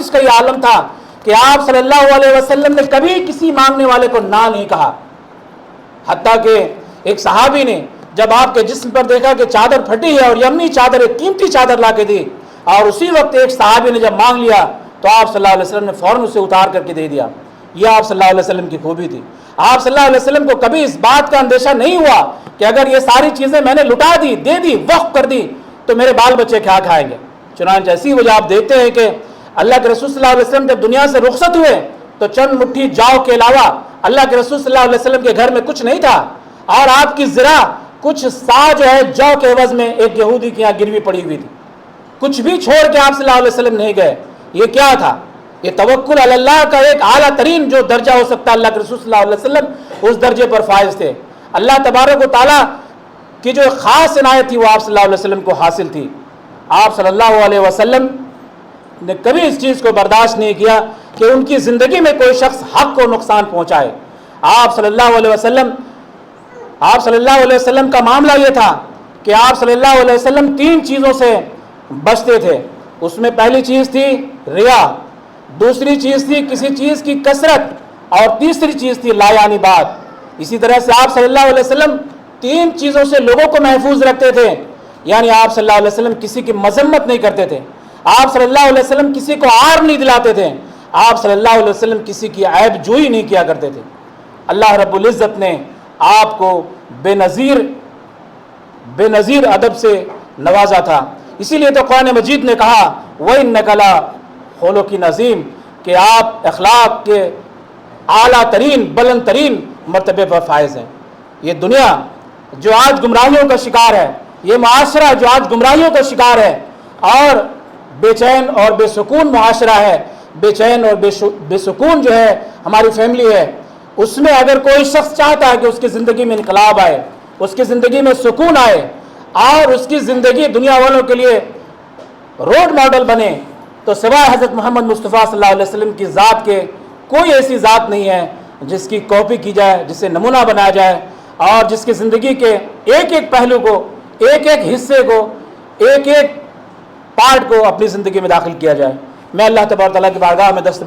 خواصش کا یہ عالم تھا کہ آپ صلی اللہ علیہ وسلم نے کبھی کسی مانگنے والے کو نہ نہیں کہا. حتیٰ کہ ایک صحابی نے جب آپ کے جسم پر دیکھا کہ چادر پھٹی ہے اور یمنی چادر، ایک قیمتی چادر لا کے دی، اور اسی وقت ایک صحابی نے جب مانگ لیا تو آپ صلی اللہ علیہ وسلم نے فوراً اسے اتار کر کے دے دیا. یہ آپ صلی اللہ علیہ وسلم کی خوبی تھی. آپ صلی اللہ علیہ وسلم کو کبھی اس بات کا اندیشہ نہیں ہوا کہ اگر یہ ساری چیزیں میں نے لٹا دی، دے دی، وقف کر دی تو میرے بال بچے کیا کھائیں گے. چنانچہ ایسی وجہ آپ دیکھتے ہیں کہ اللہ کے رسول صلی اللہ علیہ وسلم جب دنیا سے رخصت ہوئے تو چند مٹھی جاؤ کے علاوہ اللہ کے رسول صلی اللہ علیہ وسلم کے گھر میں کچھ نہیں تھا، اور آپ کی ذرا کچھ سا جو ہے جو کے عوض میں ایک یہودی کی یہاں گروی پڑی ہوئی تھی. کچھ بھی چھوڑ کے آپ صلی اللہ علیہ وسلم نہیں گئے. یہ کیا تھا؟ یہ توکل علی اللہ کا ایک اعلیٰ ترین جو درجہ ہو سکتا ہے، اللہ کے رسول صلی اللہ علیہ وسلم اس درجے پر فائز تھے. اللہ تبارک و تعالیٰ کی جو خاص عنایت تھی وہ آپ صلی اللہ علیہ وسلم کو حاصل تھی. آپ صلی اللہ علیہ وسلم نے کبھی اس چیز کو برداشت نہیں کیا کہ ان کی زندگی میں کوئی شخص حق کو نقصان پہنچائے. آپ صلی اللہ علیہ وسلم کا معاملہ یہ تھا کہ آپ صلی اللہ علیہ وسلم تین چیزوں سے بچتے تھے. اس میں پہلی چیز تھی ریا، دوسری چیز تھی کسی چیز کی کثرت، اور تیسری چیز تھی لا یعنی بات. اسی طرح سے آپ صلی اللہ علیہ وسلم تین چیزوں سے لوگوں کو محفوظ رکھتے تھے. یعنی آپ صلی اللہ علیہ وسلم کسی کی مذمت نہیں کرتے تھے، آپ صلی اللہ علیہ وسلم کسی کو عار نہیں دلاتے تھے، آپ صلی اللہ علیہ وسلم کسی کی عیب جوئی نہیں کیا کرتے تھے. اللہ رب العزت نے آپ کو بے نظیر ادب سے نوازا تھا. اسی لیے تو قرآن مجید نے کہا وَإِنَّكَ لَخُلُقٍ عَظِيمٍ کہ آپ اخلاق کے اعلیٰ ترین بلند ترین مرتبے پر فائز ہیں. یہ دنیا جو آج گمراہیوں کا شکار ہے، یہ معاشرہ جو آج گمراہیوں کا شکار ہے اور بے چین اور بے سکون معاشرہ ہے، بے چین اور بے سکون جو ہے ہماری فیملی ہے، اس میں اگر کوئی شخص چاہتا ہے کہ اس کی زندگی میں انقلاب آئے، اس کی زندگی میں سکون آئے اور اس کی زندگی دنیا والوں کے لیے روڈ ماڈل بنے، تو سوائے حضرت محمد مصطفیٰ صلی اللہ علیہ وسلم کی ذات کے کوئی ایسی ذات نہیں ہے جس کی کاپی کی جائے، جسے نمونہ بنایا جائے اور جس کی زندگی کے ایک ایک پہلو کو، ایک ایک حصے کو، ایک ایک پارٹ کو اپنی زندگی میں داخل کیا جائے. میں اللہ تبارک و تعالیٰ کی بارگاہ میں دست